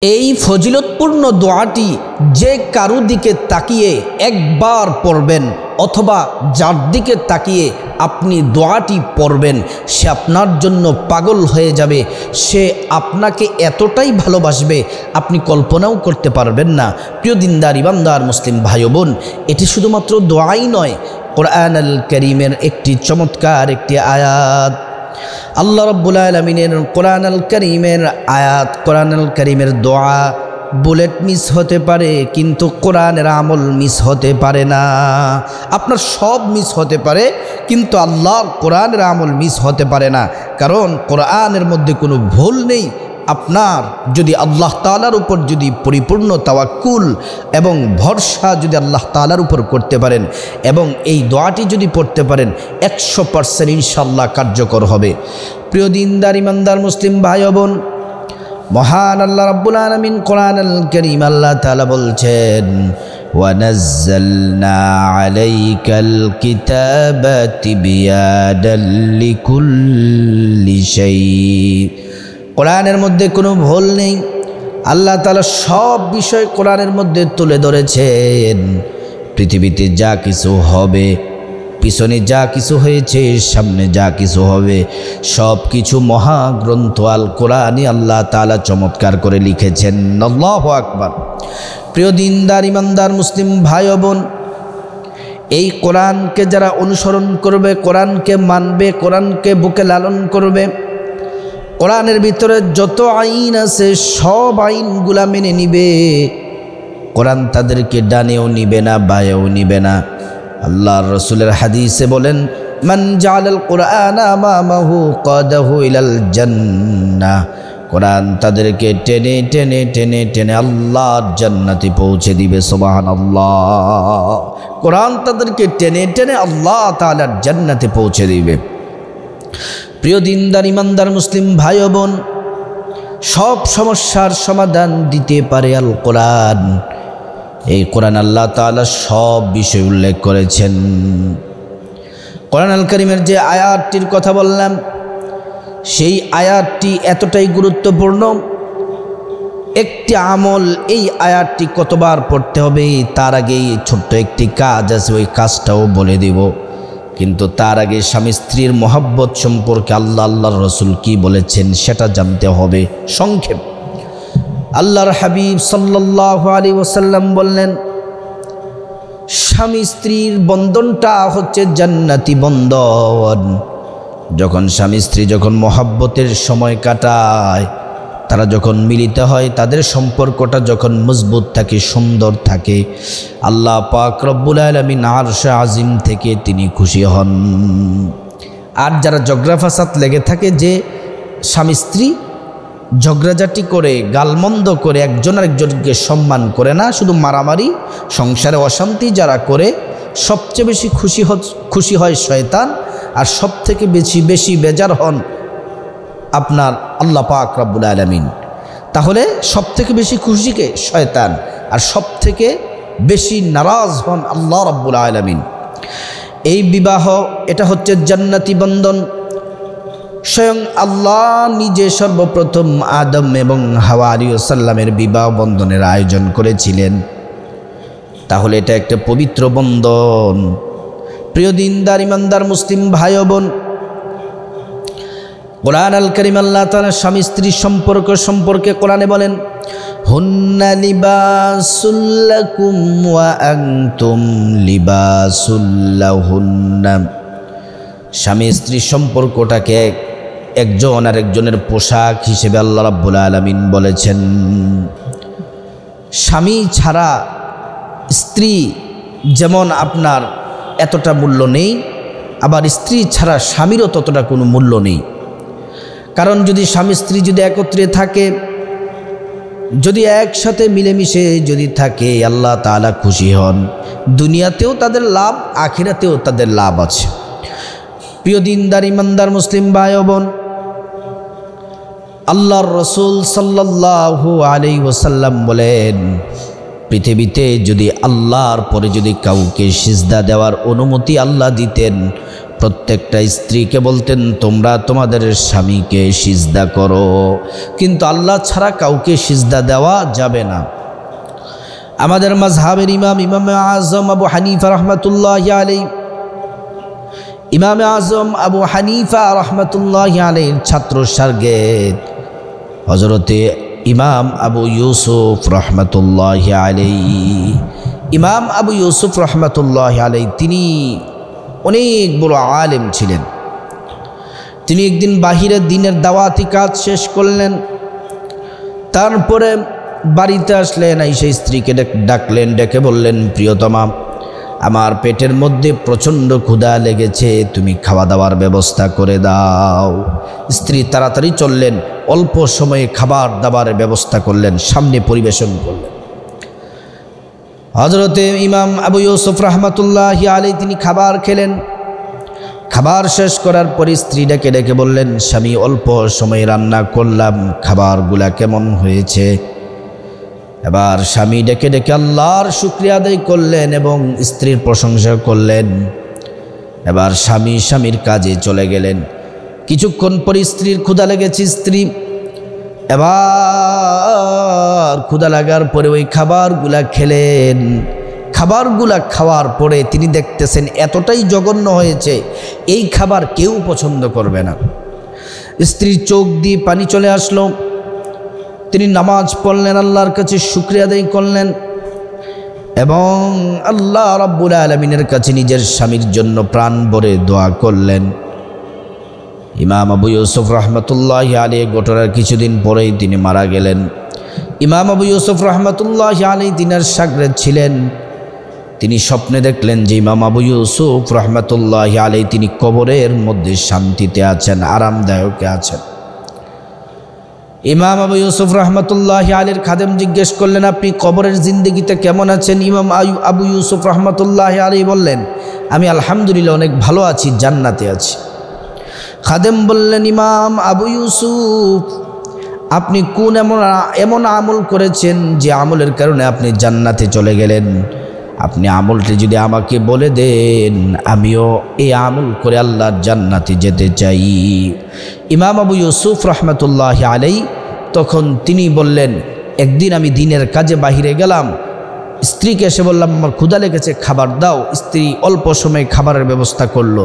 এই ফজিলতপূর্ণ দোয়াটি যে কারো দিকে তাকিয়ে একবার পড়বেন অথবা যার দিকে তাকিয়ে আপনি দোয়াটি পড়বেন সে আপনার জন্য পাগল হয়ে যাবে, সে আপনাকে এতটাই ভালোবাসবে আপনি কল্পনাও করতে পারবেন না। প্রিয় দিনদার ইমানদার মুসলিম ভাই বোন, এটি শুধুমাত্র দোয়াই নয়, কোরআনুল কারীমের একটি চমৎকার একটি আয়াত। আল্লাহ রাব্বুল আলামিনের কোরআনুল কারীমের আয়াত, কোরআনুল কারীমের দোয়া বুলেট মিস হতে পারে কিন্তু কোরআনের আমল মিস হতে পারে না। আপনার সব মিস হতে পারে কিন্তু আল্লাহর কোরআনের আমল মিস হতে পারে না, কারণ কোরআনের মধ্যে কোনো ভুল নেই। আপনার যদি আল্লাহ তাআলার উপর যদি পরিপূর্ণ তাওয়াক্কুল এবং ভরসা যদি আল্লাহ তাআলার উপর করতে পারেন এবং এই দোয়াটি যদি পড়তে পারেন 100% ইনশাআল্লাহ কার্যকর হবে। প্রিয় দিনদার ইমানদার মুসলিম ভাই বোন, মহান আল্লাহ রাব্বুল আলামিন কোরআনুল কারীম আল্লাহ তাআলা বলছেন, ওয়ানাজ্জালনা আলাইকাল কিতাবা তিবয়ানাল লিকুল্লি শাই। কোরআনের মধ্যে কোনো ভুল নেই, আল্লাহ তাআলা সব বিষয় কোরআনের মধ্যে তুলে ধরেছেন। পৃথিবীতে যা কিছু হবে, পিছনে যা কিছু হয়েছে, সামনে যা কিছু হবে, সব কিছু মহাগ্রন্থ আল কোরআনে আল্লাহ তাআলা চমৎকার করে লিখেছেন। আল্লাহু আকবার। প্রিয় দিনদার ইমানদার মুসলিম ভাই বোন, এই কোরআনকে যারা অনুসরণ করবে, কোরআনকে মানবে, কোরআনকে বুকে লালন করবে, কোরআনের ভিতরে যত আইন আছে সব আইনগুলা মেনে নিবে, কোরআন তাদেরকে ডানেও নিবে না, বায়েও নিবে না। আল্লাহর রাসূলের হাদিসে বলেন, মান জাআলাল কুরআনা আমামাহু কাদাহু ইলাল জান্নাহ। কোরআন তাদেরকে টেনে টেনে টেনে টেনে আল্লাহর জান্নাতে পৌঁছে দিবে। সুবহানাল্লাহ। কোরআন তাদেরকে টেনে টেনে আল্লাহ তাআলার জান্নাতে পৌঁছে দিবে। প্রিয় দিনদার ইমানদার মুসলিম ভাই বোন, সব সমস্যার সমাধান দিতে পারে আল কোরআন। এই কোরআন আল্লাহ তাআলা সব বিষয় উল্লেখ করেছেন। কোরআনুল কারীমের যে আয়াতটির কথা বললাম, সেই আয়াতটি এতটাই গুরুত্বপূর্ণ। একটি আমল, এই আয়াতটি কতবার পড়তে হবে তার আগেই ছোট্ট একটি কাজ আছে, ওই কাজটাও বলে দিব। কিন্তু তার আগে স্বামী স্ত্রীর মহব্বত সম্পর্কে আল্লাহর রাসূল কি বলেছেন সেটা জানতে হবে। সংক্ষেপ, আল্লাহর হাবিব সাল্লাল্লাহু আলাইহি ওয়াসাল্লাম বললেন, স্বামী স্ত্রীর বন্ধনটা হচ্ছে জান্নাতি বন্ধন। যখন স্বামী স্ত্রী যখন মহব্বতের সময় কাটায়, তারা যখন মিলিত হয়, তাদের সম্পর্কটা যখন মজবুত থাকে, সুন্দর থাকে, আল্লাহ পাক রব্বুল আলামিন আরশে আজিম থেকে তিনি খুশি হন। আর যারা ঝগড়া ফাসাদ লেগে থাকে, যে স্বামী স্ত্রী ঝগড়াঝাটি করে, গালমন্দ করে, একজন আরেকজনকে সম্মান করে না, শুধু মারামারি, সংসারে অশান্তি যারা করে, সবচেয়ে বেশি খুশি হয় শয়তান, আর সব থেকে বেশি বেজার হন আপনার আল্লাহ পাক রব্বুল আলামিন। তাহলে সব থেকে বেশি খুশিকে শয়তান, আর সব থেকে বেশি নারাজ হন আল্লাহ রব্বুল আলামিন। এই বিবাহ, এটা হচ্ছে জান্নাতি বন্ধন। স্বয়ং আল্লাহ নিজে সর্বপ্রথম আদম এবং হাওয়া আলাইহিস সালামের বিবাহ বন্ধনের আয়োজন করেছিলেন। তাহলে এটা একটা পবিত্র বন্ধন। প্রিয় দিনদার ইমানদার মুসলিম ভাই বোন, কোরআনুল কারীম আল্লাহ তাআলা স্বামী স্ত্রী সম্পর্কে কোরআনে বলেন, হুন্না লিবাসুল লাকুম ওয়া আনতুম লিবাসুল লাহুন্না। স্বামী স্ত্রী সম্পর্কটাকে একজন আর একজনের পোশাক হিসেবে আল্লাহ রাব্বুল আলামিন বলেছেন। স্বামী ছাড়া স্ত্রী যেমন আপনার এতটা মূল্য নেই, আবার স্ত্রী ছাড়া স্বামীরও ততটা কোনো মূল্য নেই। কারণ যদি স্বামী স্ত্রী যদি একত্রে থাকে, যদি একসাথে মিলেমিশে যদি থাকে, আল্লাহ তাআলা খুশি হন। দুনিয়াতেও তাদের লাভ, আখিরাতেও তাদের লাভ আছে। প্রিয় দিনদার ইমানদার মুসলিম ভাই বোন, আল্লাহর রাসূল সাল্লাল্লাহু আলাইহি ওয়াসাল্লাম বলেন, পৃথিবীতে যদি আল্লাহর পরে যদি কাউকে সিজদা দেওয়ার অনুমতি আল্লাহ দিতেন, প্রত্যেকটা স্ত্রীকে বলতেন তোমরা তোমাদের স্বামীকে সিজদা করো, কিন্তু আল্লাহ ছাড়া কাউকে সিজদা দেওয়া যাবে না। আমাদের মাযহাবের ইমাম আযম আবু হানিফা রাহমাতুল্লাহি আলাইহি, ইমাম আযম আবু হানিফা রাহমাতুল্লাহি আলাইহির ছাত্র শাগির্দ হযরতে ইমাম আবু ইউসুফ রাহমাতুল্লাহি আলাইহি, ইমাম আবু ইউসুফ রাহমাতুল্লাহি আলাইহি তিনি অনেক বড় আলেম ছিলেন। তিনি একদিন বাহিরের দিনের দাওয়াতি কাজ শেষ করলেন, তারপরে বাড়িতে আসলেন, সেই স্ত্রীকে ডাকলেন, ডেকে বললেন, প্রিয়তমা, আমার পেটের মধ্যে প্রচণ্ড ক্ষুধা লেগেছে, তুমি খাওয়া দাওয়ার ব্যবস্থা করে দাও। স্ত্রী তাড়াতাড়ি চললেন, অল্প সময়ে খাবার দাবারের ব্যবস্থা করলেন, সামনে পরিবেশন করলেন। হযরতে ইমাম আবু ইউসুফ রাহমাতুল্লাহি আলাইহি তিনি খাবার খেলেন। খাবার শেষ করার পর স্ত্রী ডেকে ডেকে বললেন, স্বামী, অল্প সময়ে রান্না করলাম, খাবারগুলা কেমন হয়েছে? এবার স্বামী ডেকে ডেকে আল্লাহর শুকরিয়া আদায় করলেন এবং স্ত্রীর প্রশংসা করলেন। এবার স্বামীর কাজে চলে গেলেন। কিছুক্ষণ পর স্ত্রীর ক্ষুধা লেগেছে, স্ত্রী এবার ক্ষুধা লাগার পরে ওই খাবারগুলা খেলেন। খাবারগুলা খাওয়ার পরে তিনি দেখতেছেন এতটাই জঘন্য হয়েছে, এই খাবার কেউ পছন্দ করবে না। স্ত্রীর চোখ দিয়ে পানি চলে আসলো। তিনি নামাজ পড়লেন, আল্লাহর কাছে শুকরিয়া আদায় করলেন এবং আল্লাহ রাব্বুল আলামিনের কাছে নিজের স্বামীর জন্য প্রাণ ভরে দোয়া করলেন। ইমাম আবু ইউসুফ রাহমাতুল্লাহি আলাইহি ঘটনার কিছুদিন পরেই তিনি মারা গেলেন। ইমাম আবু ইউসুফ রাহমাতুল্লাহি আলাইহি তিনার শাগির্দ ছিলেন। তিনি স্বপ্নে দেখলেন যে ইমাম আবু ইউসুফ রাহমাতুল্লাহি আলাইহি তিনি কবরের মধ্যে শান্তিতে আছেন, আরামদায়কে আছেন। ইমাম আবু ইউসুফ রাহমাতুল্লাহি আলাইহির খাদেম জিজ্ঞেস করলেন, আপনি কবরের জিন্দেগিতে কেমন আছেন? ইমাম আবু ইউসুফ রাহমাতুল্লাহি আলাইহি বললেন, আমি আলহামদুলিল্লাহ অনেক ভালো আছি, জান্নাতে আছি। খাদেম বললেন, ইমাম আবু ইউসুফ, আপনি কোন এমন আমল করেছেন যে আমলের কারণে আপনি জান্নাতে চলে গেলেন? আপনি আমলটি যদি আমাকে বলে দেন, আমিও এই আমল করে আল্লাহর জান্নাতে যেতে চাই। ইমাম আবু ইউসুফ রাহমাতুল্লাহি আলাইহি তখন তিনি বললেন, একদিন আমি দিনের কাজে বাহিরে গেলাম, স্ত্রীকে এসে বললাম আমার ক্ষুধা লেগেছে, খাবার দাও। স্ত্রী অল্প সময়ে খাবারের ব্যবস্থা করলো।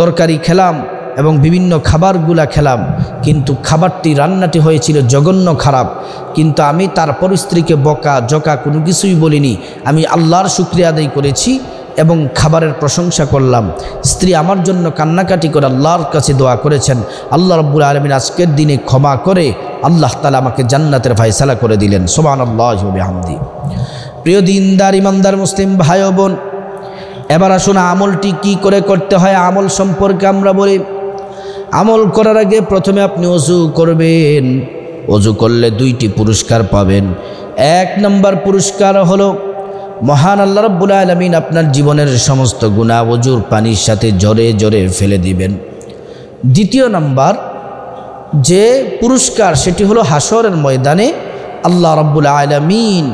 তরকারি খেলাম এবং বিভিন্ন খাবারগুলা খেলাম, কিন্তু রান্নাটি হয়েছিল জঘন্য খারাপ। কিন্তু আমি তারপর স্ত্রীকে বকা জকা কোনো কিছুই বলিনি, আমি আল্লাহর শুকরিয়া আদায় করেছি এবং খাবারের প্রশংসা করলাম। স্ত্রী আমার জন্য কান্নাকাটি করে আল্লাহর কাছে দোয়া করেছেন। আল্লাহ রাব্বুল আলামিন আজকের দিনে ক্ষমা করে আল্লাহ তাআলা আমাকে জান্নাতের ফয়সালা করে দিলেন। সুবহানাল্লাহি ওয়া বিহামদি। প্রিয় দিনদার ইমানদার মুসলিম ভাই ও বোন, এবার আসুন আমলটি কি করে করতে হয় আমল সম্পর্কে আমরা বলি। আমল করার আগে প্রথমে আপনি ওযু করবেন। ওযু করলে দুইটি পুরস্কার পাবেন। এক নম্বর পুরস্কার হলো মহান আল্লাহ রাব্বুল আলামিন আপনার জীবনের সমস্ত গুনাহ ওযুর পানির সাথে জোরে জোরে ফেলে দিবেন। দ্বিতীয় নম্বর যে পুরস্কার সেটি হলো হাসরের ময়দানে আল্লাহ রাব্বুল আলামিন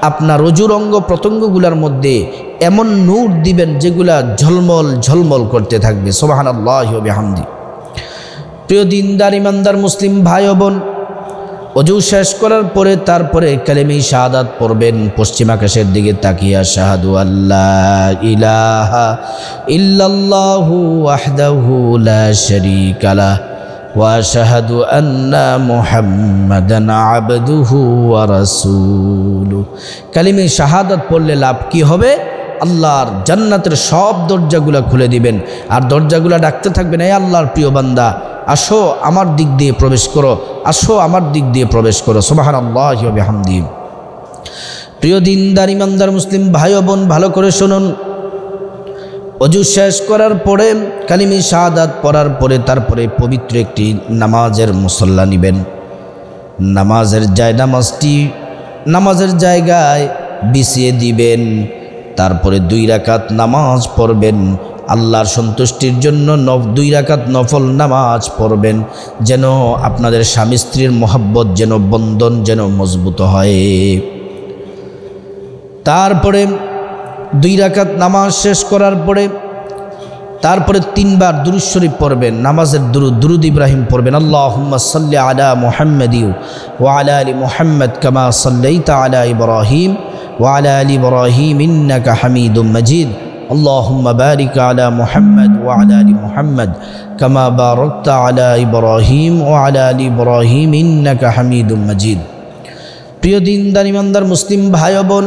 আপনার ওযুর অঙ্গ প্রত্যঙ্গগুলোর মধ্যে এমন নূর দিবেন যেগুলা ঝলমল ঝলমল করতে থাকবে। সুবহানাল্লাহি ওয়া বিহামদি। প্রিয় দিনদার ইমানদার মুসলিম ভাই ও বোন, ওযু শেষ করার পরে তারপরে কালিমে শাহাদাত পড়বেন। পশ্চিম আকাশের দিকে তাকিয়ে আশহাদু আল্লা ইলাহা ইল্লাল্লাহু ওয়াহদাহু লা শারীকা লাহু ওয়া আশহাদু আন্না মুহাম্মাদান আবদুহু ওয়া রাসূলুহু। কালিমে শাহাদাত পড়লে লাভ কি হবে? আল্লাহর জান্নাতের সব দরজাগুলো খুলে দিবেন আর দরজাগুলো ডাকতে থাকবেন, এই আল্লাহর প্রিয় বান্দা আসো আমার দিক দিয়ে প্রবেশ করো, আসো আমার দিক দিয়ে প্রবেশ করো। সুবহানাল্লাহি ওয়া বিহামদিহি। প্রিয় দিনদার ইমানদার মুসলিম ভাই ও বোন, ভালো করে শুনুন। ওযু শেষ করার পরে কালিমে শাহাদাত পড়ার পরে তারপরে পবিত্র একটি নামাজের মুসল্লা নেবেন। নামাজের জায়গায় বিছিয়ে দিবেন। তারপরে 2 রাকাত নামাজ পড়বেন। আল্লাহর সন্তুষ্টির জন্য 2 রাকাত নফল নামাজ পড়বেন, যেন আপনাদের স্বামী স্ত্রীর মহব্বত যেন বন্ধন যেন মজবুত হয়। তারপরে 2 রাকাত নামাজ শেষ করার পরে তারপরে 3 বার দুরূদ শরীফ পড়বেন, নামাজের দুরূদ ইব্রাহিম পড়বেন। আল্লাহুম্মা সাল্লি আলা মুহাম্মাদি ওয়া আলা আলি মুহাম্মাদ কামা সাল্লাইতা আলা ইব্রাহিম ওয়া আলা আলি ইব্রাহিম ইন্নাকা হামিদুম মাজিদ। আল্লাহুম্মা বারিক আলা মুহাম্মাদ ওয়া আলা আলি মুহাম্মাদ কামা বারাকতা আলা ইব্রাহিম ওয়া আলা আলি ইব্রাহিম ইন্নাকা হামিদুম মাজিদ। প্রিয় দিনদার ইমানদার মুসলিম ভাই ও বোন,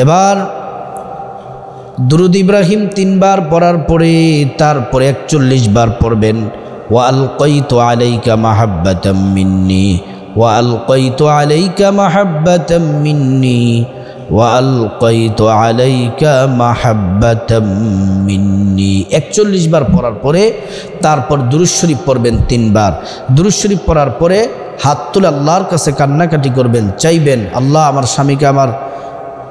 এবার দুরূদ ইব্রাহিম 3 বার পড়ার পরে তারপরে 41 বার পড়বেন। ওয়া আলকাইতু আলাইকা মাহাব্বাতাম মিন্নি ওয়া আলকাইতু আলাইকা মাহাব্বাতাম মিন্নি ওয়া আলকাইতু আলাইকা মাহাব্বাতাম মিন্নি। 41 বার পড়ার পরে তারপর দুরূদ শরীফ পড়বেন 3 বার। দুরূদ শরীফ পড়ার পরে হাত তুলে আল্লাহর কাছে কান্নাকাটি করবেন, চাইবেন আল্লাহ আমার স্বামীকে আমার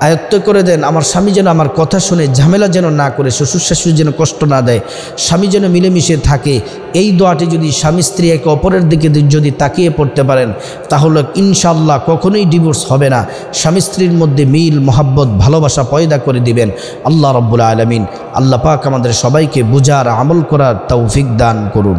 আয়ত্ত করে দেন, আমার স্বামী যেন আমার কথা শুনে ঝামেলা যেন না করে, শ্বশুর শাশুড়ি যেন কষ্ট না দেয়, স্বামী যেন মিলেমিশে থাকে। এই দোয়াটি যদি স্বামী স্ত্রী একে অপরের দিকে যদি তাকিয়ে পড়তে পারেন তাহলে ইনশাআল্লাহ কখনোই ডিভোর্স হবে না, স্বামী স্ত্রীর মধ্যে মিল মহাব্বত ভালোবাসা পয়দা করে দিবেন আল্লাহ রাব্বুল আলামিন। আল্লাহ পাক আমাদের সবাইকে বুঝার আমল করার তৌফিক দান করুন।